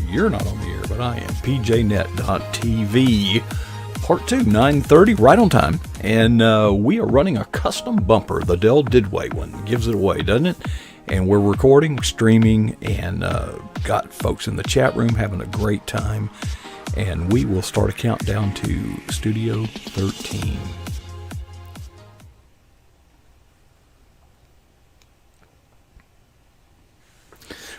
you're not on the air, but I am. PJNet.TV. Part 2, 9:30, right on time. And we are running a custom bumper. The Dell Didway one gives it away, doesn't it? And we're recording, streaming, and got folks in the chat room having a great time. And we will start a countdown to Studio 13.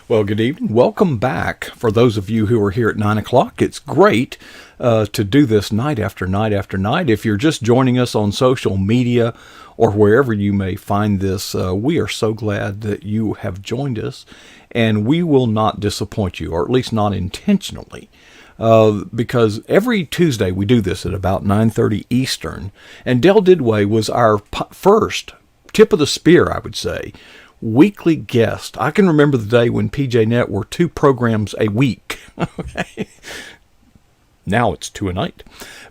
Well, good evening. Welcome back. For those of you who are here at 9 o'clock, it's great to do this night after night after night. If you're just joining us on social media or wherever you may find this, we are so glad that you have joined us, and we will not disappoint you, or at least not intentionally, because every Tuesday we do this at about 9:30 Eastern, and Dell Didway was our first tip of the spear, I would say, weekly guest. I can remember the day when PJNet were 2 programs a week. Okay. Now it's 2 a night.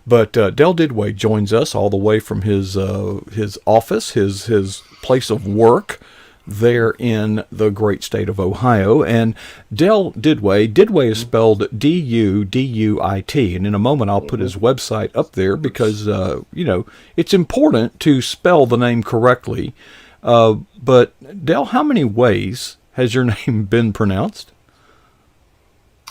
But Dell Didway joins us all the way from his office, his place of work there in the great state of Ohio. And Dell Didway is spelled D-U-D-U-I-T. And in a moment I'll put his website up there because, it's important to spell the name correctly. But Dell, how many ways has your name been pronounced?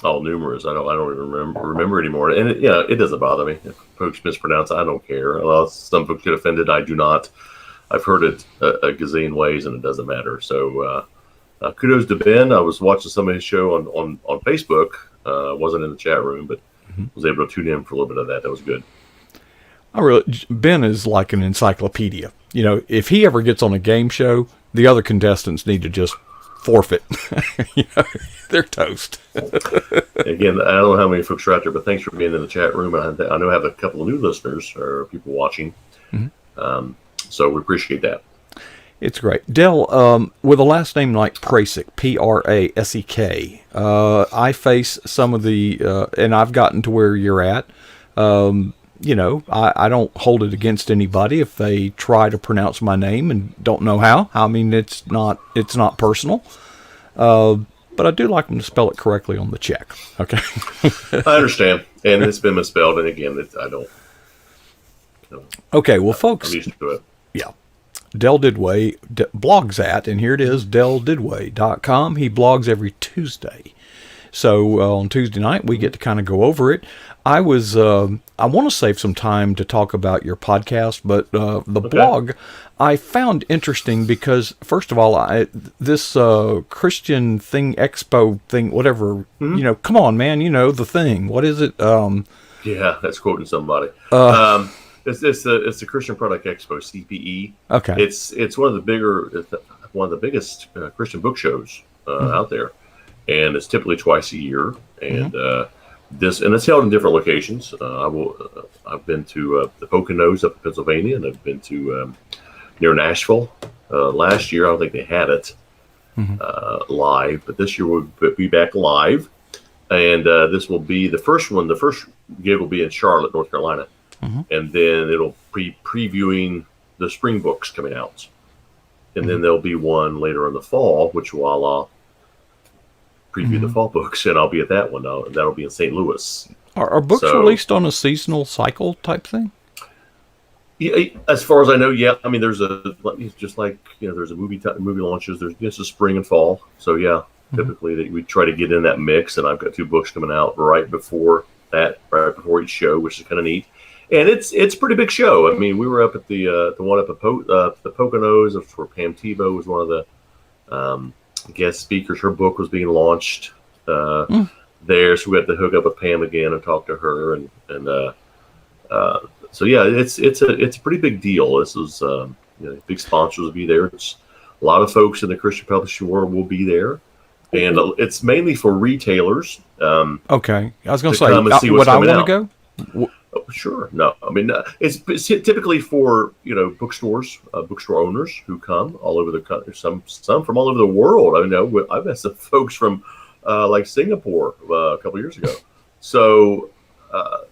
Oh, numerous. I don't even remember anymore. And it doesn't bother me if folks mispronounce. I don't care. Some folks get offended. I do not. I've heard it a gazillion ways, and it doesn't matter. So kudos to Ben. I was watching some of his show on Facebook. Wasn't in the chat room, but was able to tune in for a little bit of that. That was good. Ben is like an encyclopedia. If he ever gets on a game show, the other contestants need to just forfeit. They're toast. Again, I don't know how many folks are out there, but thanks for being in the chat room. I know I have a couple of new listeners or people watching. So we appreciate that. It's great. Dell, with a last name like Prasek, P-R-A-S-E-K, I face some of the, and I've gotten to where you're at. I don't hold it against anybody if they try to pronounce my name and don't know how. I mean, it's not personal. But I do like them to spell it correctly on the check. Okay. I understand. And it's been misspelled. And again, I don't. Okay. Well, folks. I'm used to it. Yeah. Dell Didway blogs at, and here it is, DellDidway.com. He blogs every Tuesday. So on Tuesday night, we get to kind of go over it. I want to save some time to talk about your podcast, but the blog I found interesting because, first of all, this Christian thing, expo thing, whatever, come on, man, the thing. What is it? Yeah, that's quoting somebody. It's the Christian Product Expo, CPE. Okay. It's one of the biggest Christian book shows out there. And it's typically twice a year, and it's held in different locations. I've been to the Poconos up in Pennsylvania, and I've been to near Nashville. Last year, I don't think they had it live, but this year we'll be back live, and this will be the first one. The first gig will be in Charlotte, North Carolina, and then it'll be previewing the spring books coming out, and then there'll be one later in the fall, which will preview the fall books, and I'll be at that one. That'll be in St. Louis. Are books released on a seasonal cycle type thing? Yeah, as far as I know, yeah. I mean, there's there's a movie launches. There's a spring and fall. So yeah, typically we try to get in that mix, and I've got 2 books coming out right before each show, which is kind of neat. And it's a pretty big show. I mean, we were up at the one up at the Poconos, where Pam Tebow was one of the guest speakers. Her book was being launched there, so we had to hook up with Pam again and talk to her, and so yeah, it's a pretty big deal. This is big sponsors will be there. It's a lot of folks in the Christian publishing world will be there, and it's mainly for retailers. Okay, I was going to say, would I want to go? Oh, sure. No, I mean it's typically for bookstores, bookstore owners who come all over the country. Some from all over the world. I know I've met some folks from like Singapore a couple years ago. So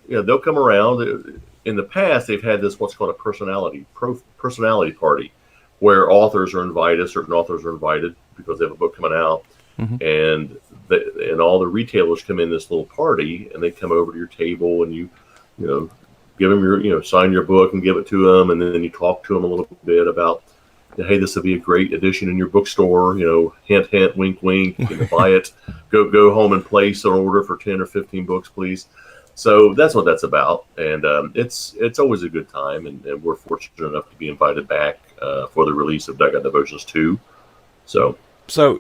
they'll come around. In the past, they've had what's called a personality party, where certain authors are invited because they have a book coming out, and and all the retailers come in this little party, and they come over to your table, and you know, give them sign your book and give it to them, and then you talk to them a little bit about, hey, this would be a great addition in your bookstore. Hint, hint, wink, wink. Buy it. Go home and place an order for 10 or 15 books, please. So that's what that's about, and it's always a good time, and we're fortunate enough to be invited back for the release of Dugout Devotions 2. So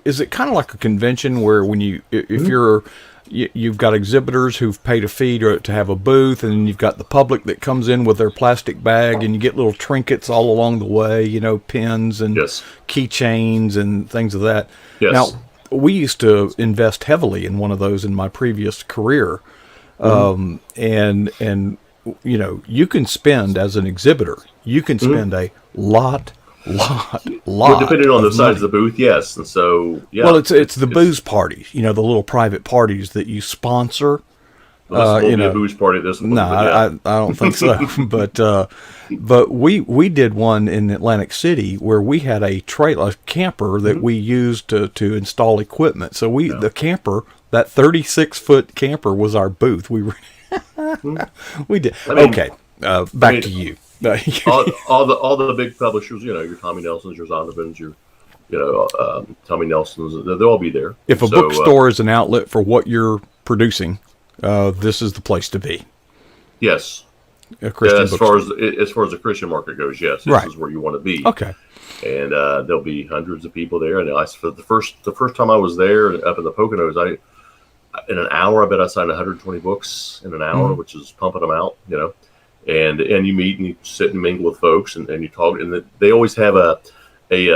is it kind of like a convention where when if you've got exhibitors who've paid a fee to have a booth, and then you've got the public that comes in with their plastic bag, and you get little trinkets all along the way, pins and keychains and things of that. Yes. Now, we used to invest heavily in one of those in my previous career. And you can spend, as an exhibitor, you can spend a lot. Well, depending on the size of the booth, yes. And so, yeah. Well, it's the booze parties, the little private parties that you sponsor. Well, this won't be a booze party this one. No, I don't think so. But we did one in Atlantic City where we had a camper that we used to install equipment. So the camper, that 36-foot camper, was our booth. We did. Back to you. all the big publishers, your Tommy Nelsons, your Zonovans, your Tommy Nelsons, they'll all be there. If a bookstore is an outlet for what you're producing, this is the place to be. Yes. A Christian as far as the Christian market goes, yes, this is where you want to be. Okay. And there'll be hundreds of people there. And for the first time I was there up in the Poconos, in an hour, I bet I signed 120 books in an hour, which is pumping them out, And you meet and you sit and mingle with folks and you talk. And they always have a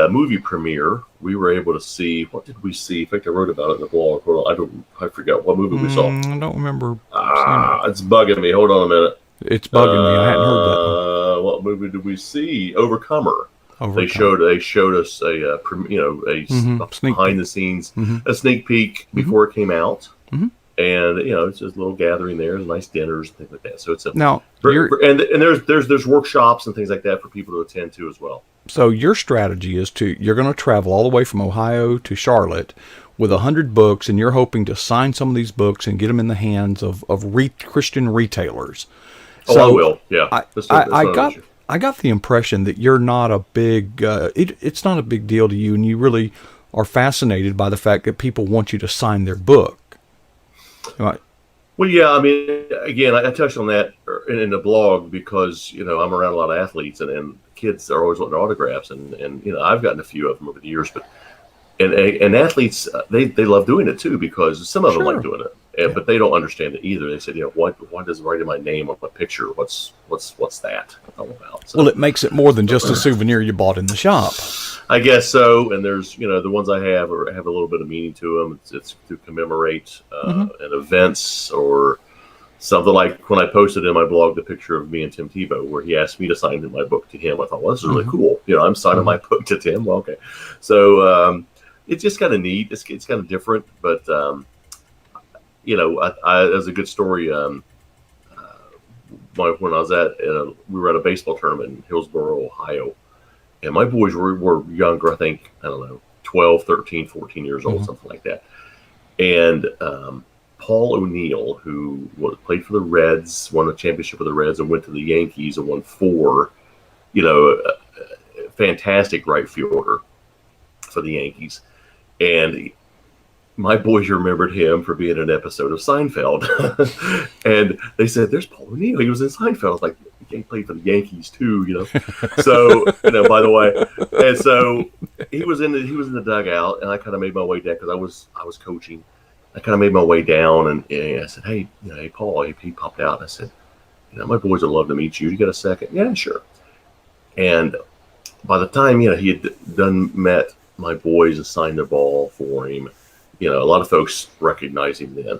movie premiere. We were able to see, what did we see? In fact, I wrote about it in the blog. I forgot what movie we saw. I don't remember. It's bugging me. Hold on a minute. It's bugging me. I hadn't heard that. What movie did we see? Overcomer. They showed us a sneak behind peek. the scenes, a sneak peek before it came out. And it's just a little gathering there. There's nice dinners and things like that. So it's there's workshops and things like that for people to attend to as well. So your strategy is you're going to travel all the way from Ohio to Charlotte with 100 books, and you're hoping to sign some of these books and get them in the hands of Christian retailers. I will. Yeah. I got the impression that you're not a big. It's not a big deal to you, and you really are fascinated by the fact that people want you to sign their book. Right. Well, yeah. I mean, again, I touched on that in the blog because I'm around a lot of athletes, and kids are always wanting autographs, and I've gotten a few of them over the years, but and athletes they love doing it too because some of them like doing it, but they don't understand it either. They said, why does writing my name on a picture? What's that all about? So, well, it makes it more than just a souvenir you bought in the shop. I guess so. And there's the ones I have have a little bit of meaning to them. It's to commemorate an events or something, like when I posted in my blog the picture of me and Tim Tebow, where he asked me to sign my book to him. I thought, well, this is really cool. I'm signing my book to Tim. Well, okay. So it's just kind of neat. It's kind of different, but there's a good story. When I was we were at a baseball tournament in Hillsboro, Ohio, and my boys were younger. I think, 12, 13, 14 years old, something like that. And Paul O'Neill, who played for the Reds, won a championship for the Reds, and went to the Yankees and won 4. Fantastic right fielder for the Yankees. And my boys remembered him for being in an episode of Seinfeld. And they said, there's Paul O'Neill. He was in Seinfeld. I was like, he played for the Yankees too, So, by the way. And so he was in the dugout, and I kind of made my way down because I was coaching. I kind of made my way down, and I said, hey, hey, Paul. He popped out, and I said, my boys would love to meet you. You got a second? Yeah, sure. And by the time, he had met my boys and signed their ball for him, a lot of folks recognized him then.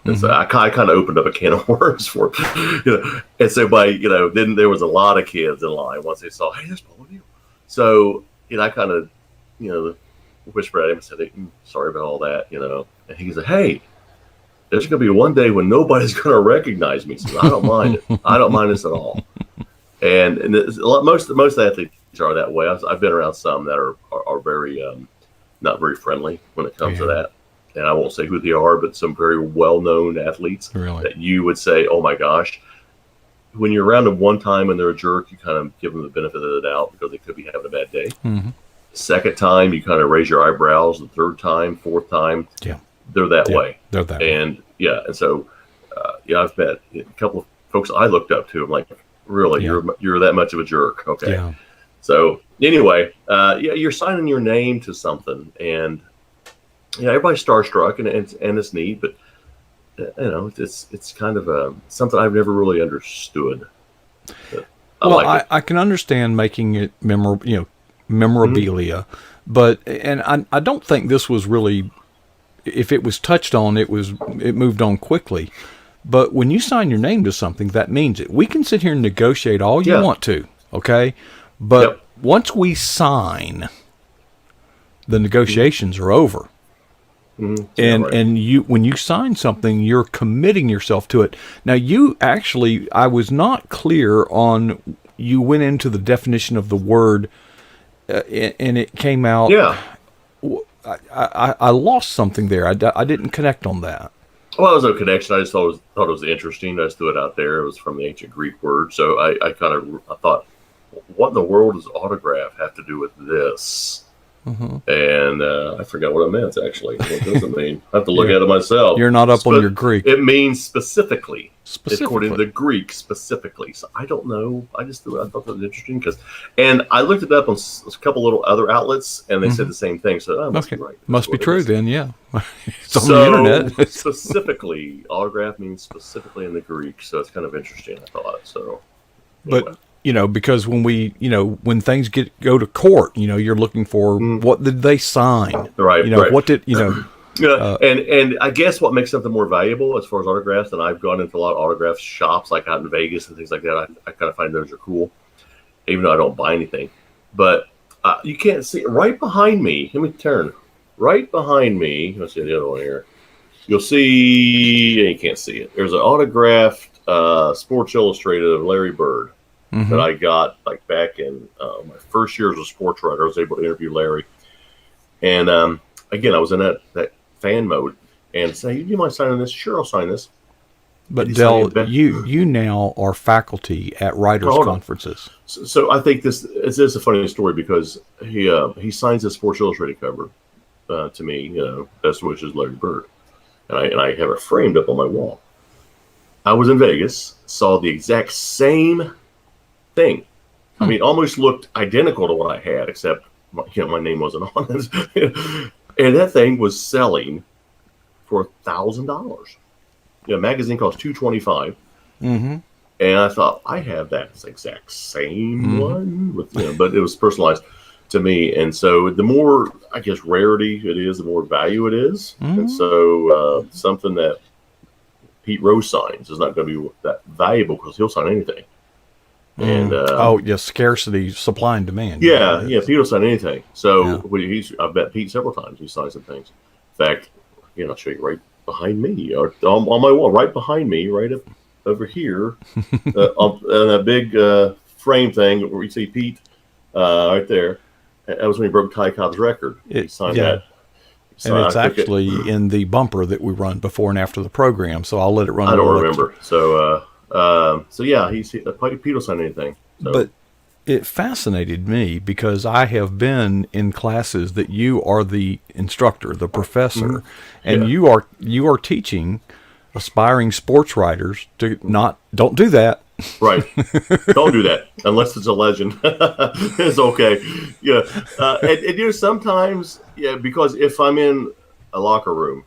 And so I kind of opened up a can of worms for him, And so then there was a lot of kids in line once they saw, hey, there's Paul O'Neill. So, I kind of, whispered at him and said, hey, sorry about all that, And he said, hey, there's going to be one day when nobody's going to recognize me. So I don't mind it. I don't mind this at all. And most athletes are that way. I've been around some that are very not very friendly when it comes to that. and I won't say who they are, but some very well-known athletes Really? that you would say, oh my gosh, when you're around them one time and they're a jerk, you kind of give them the benefit of the doubt because they could be having a bad day. Mm-hmm. Second time, you kind of raise your eyebrows. The third time, fourth time, Yeah. they're that way. They're that way. And and so I've met a couple of folks I looked up to. I'm like, really, you're that much of a jerk? Okay. Yeah. So anyway, you're signing your name to something, and everybody's starstruck, and it's neat, but it's kind of something I've never really understood. I can understand making it memorabilia, Mm-hmm. but I don't think this was really, if it was touched on, it moved on quickly. But when you sign your name to something, that means it. We can sit here and negotiate all you want to, okay? But once we sign, the negotiations are over. Mm-hmm. And you, when you sign something, you're committing yourself to it. Now, you actually, I was not clear on, you went into the definition of the word, and it came out. Yeah. I lost something there. I didn't connect on that. Well, there was no connection. I just thought it was interesting. I just threw it out there. It was from the ancient Greek word. So I thought, what in the world does autograph have to do with this? Mm-hmm. And I forgot what it meant, actually. What does it mean? I have to look at it myself. You're not up on your Greek. It means specifically. According to the Greek, specifically. So I don't know. I thought that was interesting. And I looked it up on a couple little other outlets, and they said the same thing. So that must be right. Must be true then, yeah. It's on the internet. Specifically, autograph means specifically in the Greek. So it's kind of interesting, I thought. So, anyway. But because when when things go to court, you're looking for what did they sign? Right. What did and I guess what makes something more valuable as far as autographs, and I've gone into a lot of autograph shops like out in Vegas and things like that. I kind of find those are cool, even though I don't buy anything. But you can't see right behind me. Let me turn right behind me. Let's see the other one here. You'll see. You can't see it. There's an autographed Sports Illustrated of Larry Bird. Mm-hmm. That I got like back in my first year as a sports writer. I was able to interview Larry, and again, I was in that fan mode and say, "Do you mind signing this?" Sure, I'll sign this. But Del, you now are faculty at writers' conferences. So I think this is a funny story because he signs a Sports Illustrated cover to me. Best wishes, Larry Bird, and I have it framed up on my wall. I was in Vegas, saw the exact same thing. I mean, almost looked identical to what I had, except my name wasn't on it. And that thing was selling for $1,000. Magazine cost $225. Mm-hmm. And I thought, I have that exact same one, but it was personalized to me. And so the more, I guess, rarity it is, the more value it is. Mm-hmm. And so something that Pete Rose signs is not going to be that valuable because he'll sign anything. And scarcity, supply and demand. Yeah, Pete will sign anything. So I've met Pete several times. He signs some things. In fact, I'll show you right behind me, or on my wall, right behind me, right up over here, on a big frame thing where you see Pete right there. That was when he broke Ty Cobb's record. He signed that. And it's actually in the bumper that we run before and after the program. So I'll let it run. I don't remember. Pete will sign anything. So. But it fascinated me because I have been in classes that you are the instructor, the professor, and you are teaching aspiring sports writers to don't do that. Right. Don't do that unless it's a legend. It's okay. Yeah. And sometimes, because if I'm in a locker room,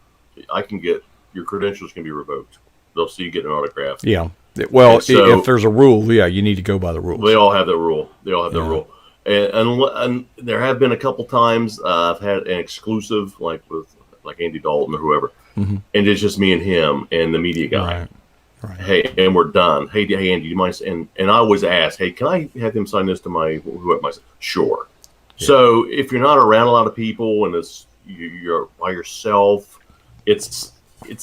I can get your credentials can be revoked. They'll see you get an autograph. Yeah. Well, if there's a rule, you need to go by the rules. They all have that rule. Rule. And there have been a couple times I've had an exclusive, like with Andy Dalton or whoever, and it's just me and him and the media guy. Right. Hey, and we're done. Hey, Andy, do you mind? And I always ask, hey, can I have him sign this to whoever? Sure. Yeah. So if you're not around a lot of people and you're by yourself, it's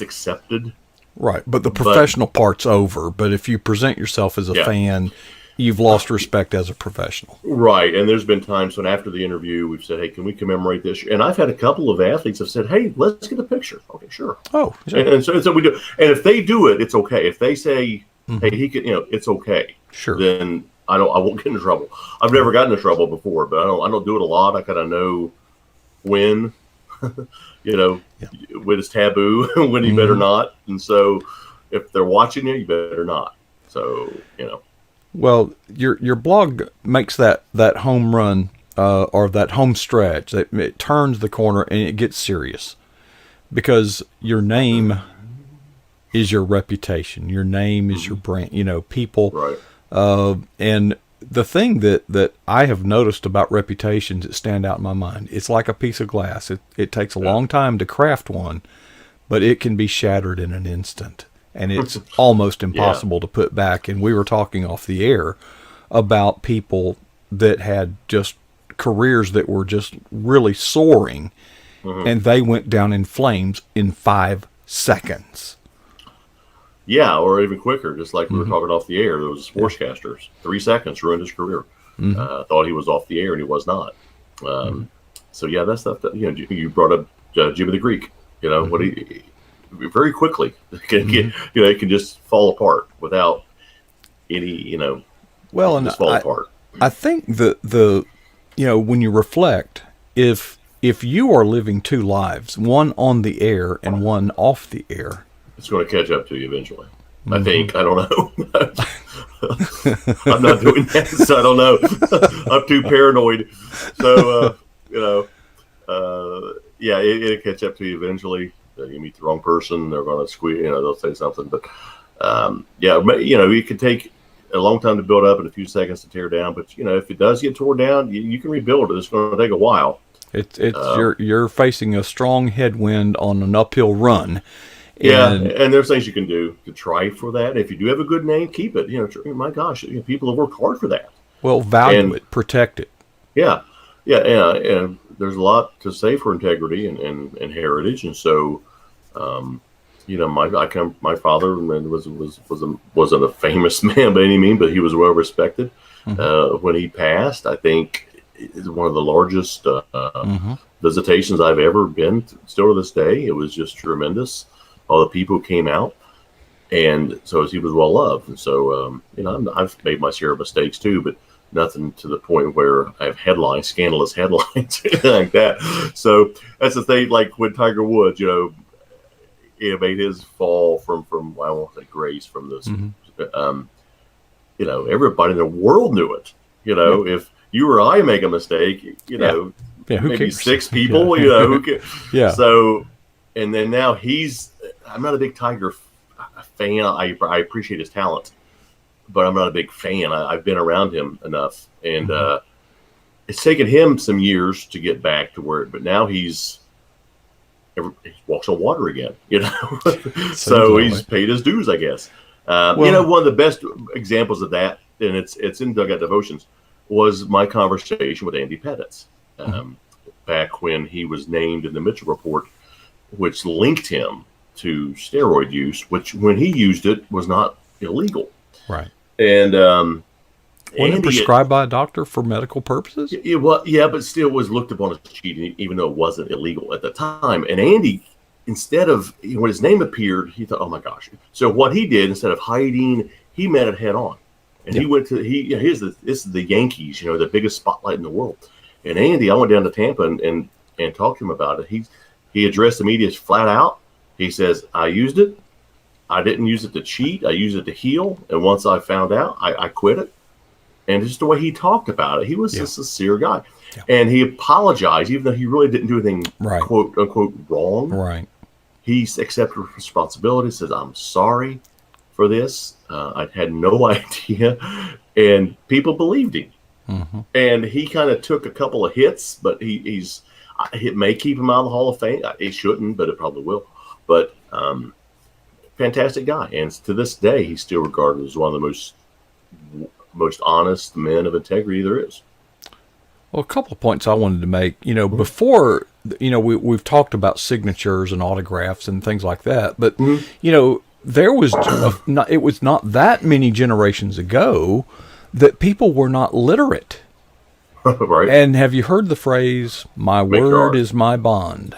accepted. Right, but the professional part's over. But if you present yourself as a fan, you've lost respect as a professional. Right. And there's been times when after the interview, we've said, hey, can we commemorate this? And I've had a couple of athletes have said, hey, let's get a picture. Okay, sure. Oh, sure. And so we do. And if they do it, it's okay. If they say, hey, he can, it's okay. Sure. Then I won't get in trouble. I've never gotten in trouble before, but I don't do it a lot. I kind of know when, when it's taboo, when you better not. And so if they're watching you better not. So, Well, your blog makes that home run or that home stretch. It turns the corner and it gets serious because your name is your reputation. Your name is your brand. People. Right. And the thing that I have noticed about reputations that stand out in my mind, it's like a piece of glass. It takes a long time to craft one, but it can be shattered in an instant. And it's almost impossible to put back. And we were talking off the air about people that had just careers that were just really soaring, and they went down in flames in 5 seconds. Yeah, or even quicker, just like we were talking off the air. There was sportscasters. 3 seconds ruined his career. Thought he was off the air, and he was not. So, yeah, that stuff, you brought up Jimmy the Greek. What he very quickly it can just fall apart without any well, and just fall apart. I think the when you reflect, if you are living 2 lives, one on the air and one off the air, it's going to catch up to you eventually. I think. I don't know. I'm not doing that, so I don't know. I'm too paranoid. So it'll catch up to you eventually. You meet the wrong person, they're going to squeeze. They'll say something, but it could take a long time to build up and a few seconds to tear down. But if it does get torn down, you can rebuild it. It's going to take a while. It's you're facing a strong headwind on an uphill run. And there's things you can do to try for that. If you do have a good name, keep it. My gosh, people have worked hard for that. Well, value it, protect it. Yeah, and there's a lot to say for integrity and heritage, and so, my father wasn't a famous man by any means, but he was well respected. When he passed, I think it's one of the largest visitations I've ever been to, still to this day. It was just tremendous. All the people came out, and so he was well loved. And so, I've made my share of mistakes too, but nothing to the point where I have scandalous headlines, like that. So that's the thing. Like when Tiger Woods, made his fall from I won't say grace from this. Everybody in the world knew it. If you or I make a mistake, maybe cares? 6 people, who cares? Yeah. So, and then now I'm not a big Tiger fan. I appreciate his talent, but I'm not a big fan. I've been around him enough, and it's taken him some years to get back to where. But now he walks on water again. So he's paid his dues, I guess. One of the best examples of that, and it's in Dugout Devotions, was my conversation with Andy Pettit back when he was named in the Mitchell Report, which linked him to steroid use, which when he used it was not illegal. Right. And wasn't it prescribed by a doctor for medical purposes? But still was looked upon as cheating, even though it wasn't illegal at the time. And Andy, instead of when his name appeared, he thought, "Oh my gosh!" So what he did, instead of hiding, he met it head on, and he went to this is the Yankees, the biggest spotlight in the world. And Andy, I went down to Tampa and talked to him about it. He addressed the media flat out. He says, "I used it. I didn't use it to cheat. I used it to heal. And once I found out, I quit it." And just the way he talked about it, he was a sincere guy. Yeah. And he apologized, even though he really didn't do anything, quote unquote, wrong. Right. He accepted responsibility, says, "I'm sorry for this. I had no idea." And people believed him. And he kind of took a couple of hits, but it may keep him out of the Hall of Fame. It shouldn't, but it probably will. But fantastic guy, and to this day, he's still regarded as one of the most honest men of integrity there is. Well, a couple of points I wanted to make. Before, we've talked about signatures and autographs and things like that, but there was it was not that many generations ago that people were not literate. Right. And have you heard the phrase, "My Make your word art. is my bond"?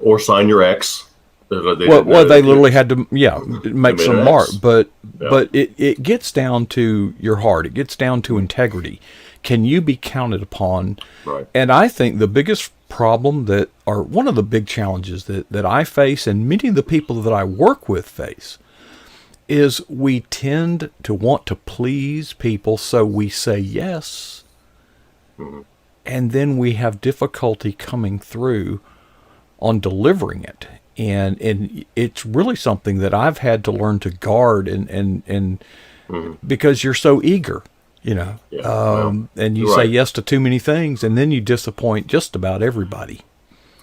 Or sign your X. They They literally had to, make made some an mark. X. But Yeah. it gets down to your heart. It gets down to integrity. Can you be counted upon? Right. And I think the biggest problem or one of the big challenges that I face and many of the people that I work with face is we tend to want to please people, so we say yes, and then we have difficulty coming through on delivering it. And it's really something that I've had to learn to guard and because you're so eager, Yeah. Well, and you you're say right. yes to too many things, and then you disappoint just about everybody.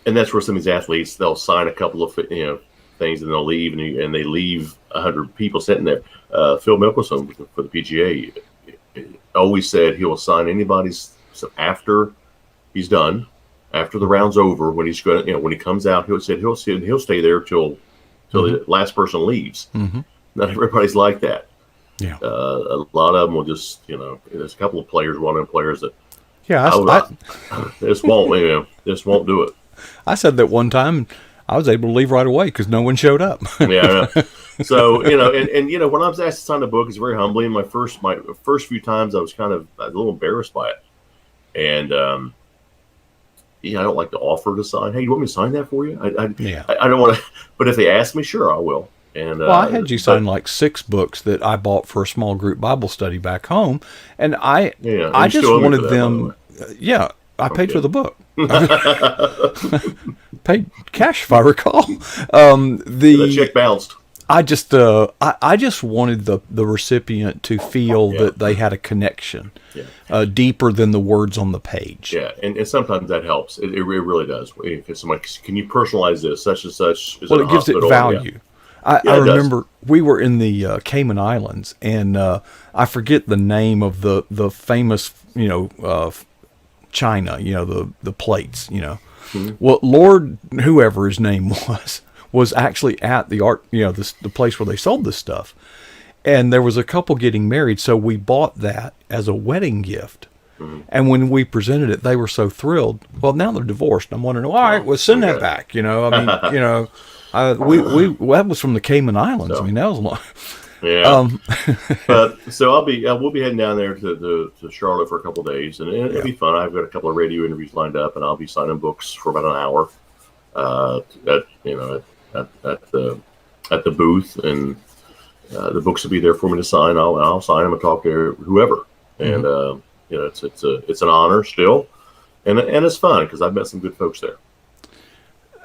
And that's where some of these athletes, they'll sign a couple of things and they'll leave, and they leave 100 people sitting there. Phil Mickelson for the PGA always said he will sign anybody's after he's done, after the round's over. When he's going, when he comes out, he'll stay there till the last person leaves. Mm-hmm. Not everybody's like that. Yeah. A lot of them will just, there's a couple of players, one of the players that Yeah. this won't do it. I said that one time. I was able to leave right away because no one showed up. Yeah, I know. So and when I was asked to sign the book, it's very humbling. My first few times, I was a little embarrassed by it, and I don't like to offer to sign. Hey, you want me to sign that for you? I don't want to, but if they ask me, sure, I will. And well, I had you sign like 6 books that I bought for a small group Bible study back home, and I just wanted them. I paid for the book. Paid cash, if I recall. The check bounced. I just wanted the recipient to feel that they had a connection, deeper than the words on the page. Yeah, and sometimes that helps. It really does. If somebody, can you personalize this, such and such? Well, it gives it value. I remember we were in the Cayman Islands, and I forget the name of the famous, China, the plates, Mm-hmm. Well, Lord, whoever his name was actually at the art, the place where they sold this stuff. And there was a couple getting married, so we bought that as a wedding gift. Mm-hmm. And when we presented it, they were so thrilled. Well, now they're divorced. I'm wondering, all right, well, send that back. We that was from the Cayman Islands. So, that was a lot. Yeah. But so we'll be heading down there to Charlotte for a couple of days, and it'll be fun. I've got a couple of radio interviews lined up, and I'll be signing books for about an hour at the booth, and the books will be there for me to sign. I'll sign them and talk to whoever, and it's an honor still, and it's fun because I've met some good folks there.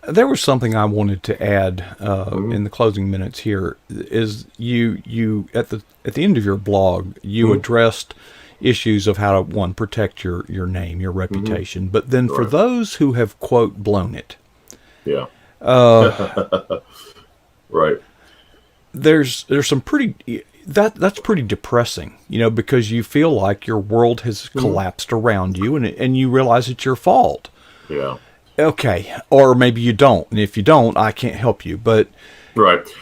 There was something I wanted to add in the closing minutes here. Is you at the end of your blog, you addressed issues of how to protect your name, your reputation, but then for those who have quote blown it, right. There's some pretty that's pretty depressing, because you feel like your world has collapsed around you, and you realize it's your fault. Yeah. Okay, or maybe you don't, and if you don't, I can't help you. But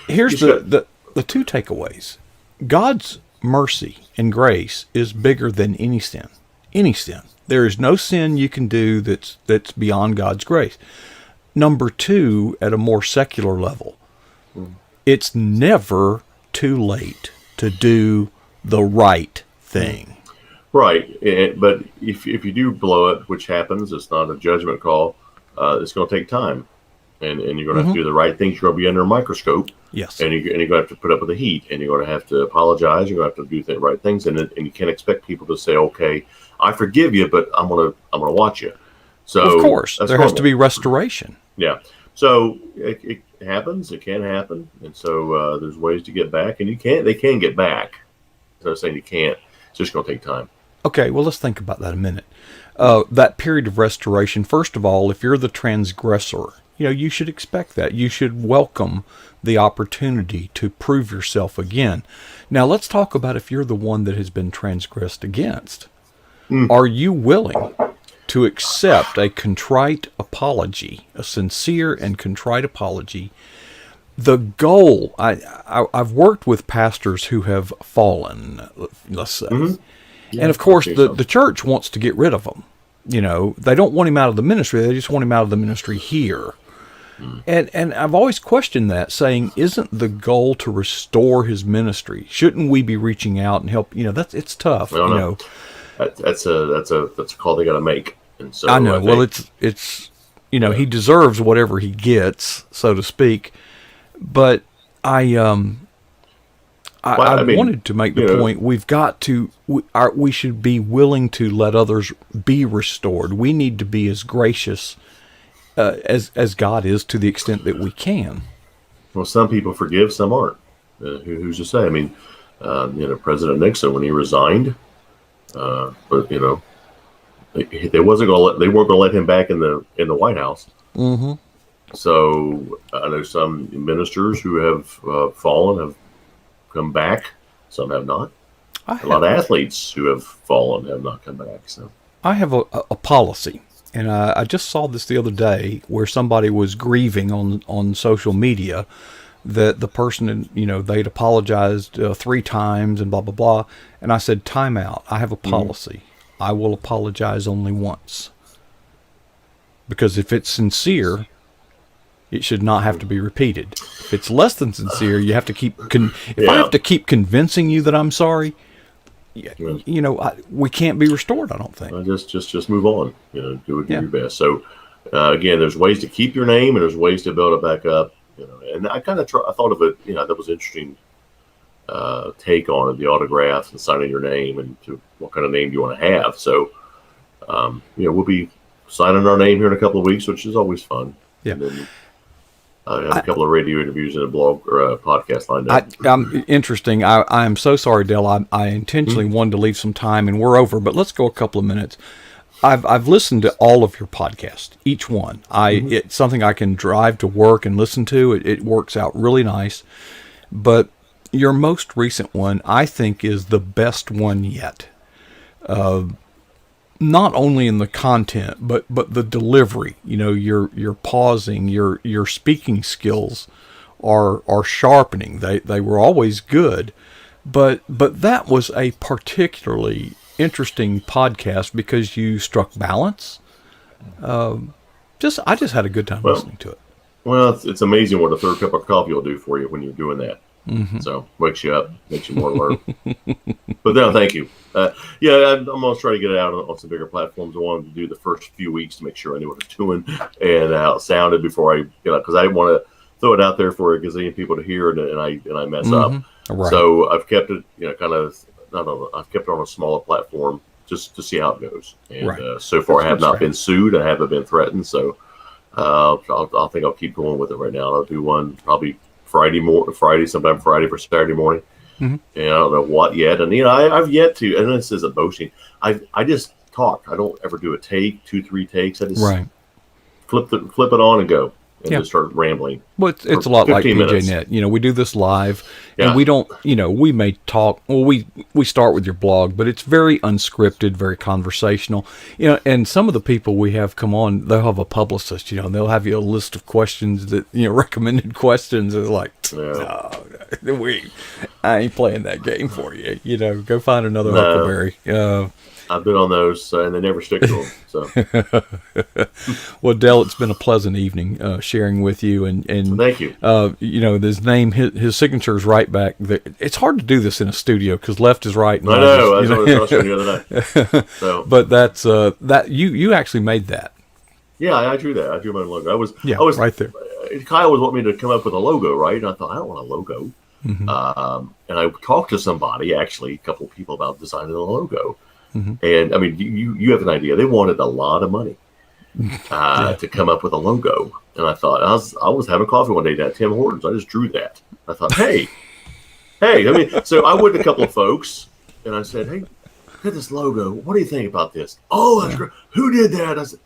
here's the 2 takeaways. God's mercy and grace is bigger than any sin. Any sin. There is no sin you can do that's beyond God's grace. Number 2, at a more secular level, it's never too late to do the right thing. Right, but if you do blow it, which happens, it's not a judgment call. It's going to take time, and you're going to have to do the right things. You're going to be under a microscope, yes, and you're going to have to put up with the heat, and you're going to have to apologize. You're going to have to do the right things, and you can't expect people to say, "Okay, I forgive you, but I'm going to watch you." So of course, there has to be restoration. Yeah, so it happens. It can happen, and so there's ways to get back, and they can get back. I'm not saying you can't. It's just going to take time. Okay, well, let's think about that a minute. That period of restoration, first of all, if you're the transgressor, you should expect that. You should welcome the opportunity to prove yourself again. Now, let's talk about if you're the one that has been transgressed against. Are you willing to accept a contrite apology, a sincere and contrite apology? The goal, I've worked with pastors who have fallen, let's say. And of course, the church wants to get rid of him. They don't want him out of the ministry. They just want him out of the ministry here. And I've always questioned that, saying, isn't the goal to restore his ministry? Shouldn't we be reaching out and help? It's tough. That's a call they got to make. And so I know. Well, it's he deserves whatever he gets, so to speak. But I wanted to make the point: we've got to. We should be willing to let others be restored. We need to be as gracious as God is, to the extent that we can. Well, some people forgive, some aren't. Who's to say? I mean, President Nixon, when he resigned, but they weren't going to let him back in the White House. Mm-hmm. So I know some ministers who have fallen have come back. Some have not. A lot of athletes who have fallen have not come back. So I have a policy. And I just saw this the other day where somebody was grieving on social media that the person, they'd apologized 3 times and blah, blah, blah. And I said, time out. I have a policy. I will apologize only once. Because if it's sincere, it should not have to be repeated. If it's less than sincere, you have to keep... I have to keep convincing you that I'm sorry... we can't be restored, I don't think. Just move on. Do your best. So, again, there's ways to keep your name, and there's ways to build it back up. And I kind of I thought of it. That was an interesting take on it, the autographs and signing your name, and to what kind of name you want to have. So, we'll be signing our name here in a couple of weeks, which is always fun. Yeah. And then, I have a couple of radio interviews and a blog or a podcast lined up. Interesting. I am so sorry, Dale. I intentionally wanted to leave some time, and we're over, but let's go a couple of minutes. I've listened to all of your podcasts, each one. It's something I can drive to work and listen to. It works out really nice. But your most recent one, I think, is the best one yet. Not only in the content, but the delivery. Your pausing, your speaking skills are sharpening. They were always good, but that was a particularly interesting podcast because you struck balance. I just had a good time listening to it. Well, it's amazing what a third cup of coffee will do for you when you're doing that. Mm-hmm. So wakes you up, makes you more alert. But no, thank you. I'm going to try to get it out on some bigger platforms. I wanted to do the first few weeks to make sure I knew what I was doing and how it sounded before because I didn't want to throw it out there for a gazillion people to hear and I mess up. Right. So I've kept it, I've kept it on a smaller platform just to see how it goes. And so far I have not been sued. I haven't been threatened. So I think I'll keep going with it right now. I'll do one probably sometime Friday for Saturday morning. Mm-hmm. And I don't know what yet. And, I've yet to, and this isn't boasting, I just talk. I don't ever do a take, 2-3 takes. I just flip it on and go. And just start rambling. Well, it's a lot like PJ Net. We do this live, and we don't, we may talk. Well, we start with your blog, but it's very unscripted, very conversational. And some of the people we have come on, they'll have a publicist, and they'll have you a list of questions that, recommended questions. It's like, no, I ain't playing that game for you. Go find another Huckleberry. I've been on those, and they never stick to them. So, well, Dale, it's been a pleasant evening sharing with you, and thank you. His name, his signature is right back. It's hard to do this in a studio because left is right. And I know. That's what I was showing the other night. So, but that's that you actually made that. Yeah, I drew that. I drew my own logo. I was right there. Kyle was wanting me to come up with a logo, right? And I thought I don't want a logo. Mm-hmm. And I talked to somebody, actually, a couple of people about designing a logo. Mm-hmm. And I mean, you have an idea. They wanted a lot of money to come up with a logo. And I thought, I was having coffee one day down at Tim Hortons. I just drew that. I thought, hey. So I went to a couple of folks and I said, hey, look at this logo. What do you think about this? Oh, that's great. Who did that? I said,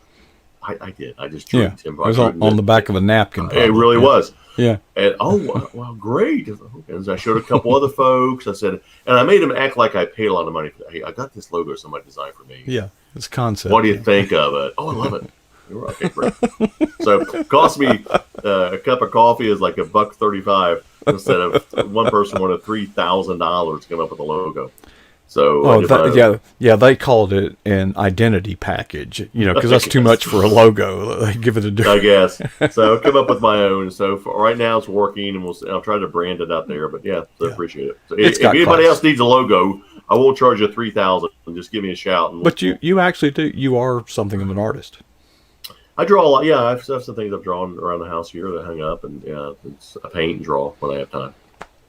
I did. I just drew Tim Hortons. It was on the back of a napkin. It really was. Yeah. And well, great. And I showed a couple other folks. I said, and I made them act like I paid a lot of money for that. Hey, I got this logo somebody designed for me. Yeah, it's concept. What do you think of it? Oh, I love it. Okay, great. So it cost me a cup of coffee is like $1.35 instead of one person wanted $3,000 to come up with a logo. So Oh, yeah. They called it an identity package, because that's too much for a logo. They give it a I different. guess. So I come up with my own. So for right now it's working, and I'll try to brand it out there. But yeah, so Yeah, appreciate it. So it's if got anybody class. else needs a logo, I won't charge you 3,000. Just give me a shout, and But you actually do. You are something of an artist. I draw a lot. Yeah, I have some things I've drawn around the house here that hang up, and yeah, I paint and draw when I have time.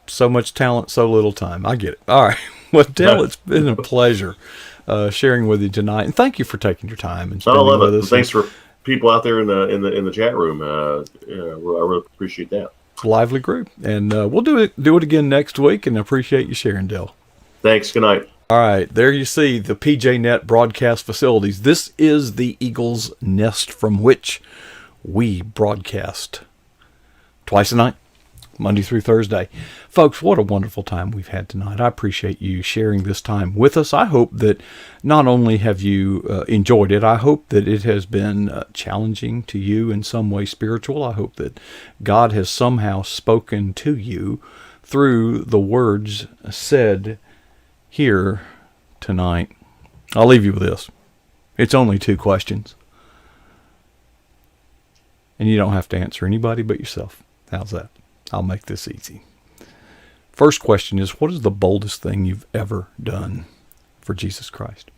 So much talent, so little time. I get it. All right. Well, Dale, it's been a pleasure sharing with you tonight, and thank you for taking your time and I spending love with it. And us. thanks for people out there in the chat room. I really appreciate that. Lively group, and we'll do it again next week. And appreciate you sharing, Dale. Thanks. Good night. All right, there you see the PJNet broadcast facilities. This is the Eagle's Nest from which we broadcast twice a night, Monday through Thursday. Folks, what a wonderful time we've had tonight. I appreciate you sharing this time with us. I hope that not only have you enjoyed it, I hope that it has been challenging to you in some way spiritual. I hope that God has somehow spoken to you through the words said here tonight. I'll leave you with this. It's only 2 questions. And you don't have to answer anybody but yourself. How's that? I'll make this easy. First question is, what is the boldest thing you've ever done for Jesus Christ?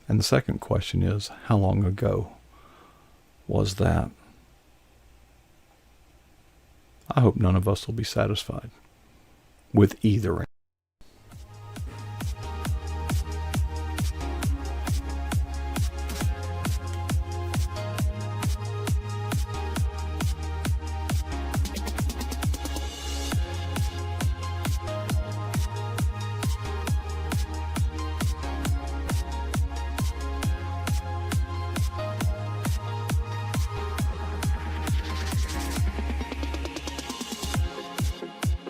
And the second question is, how long ago was that? I hope none of us will be satisfied with either.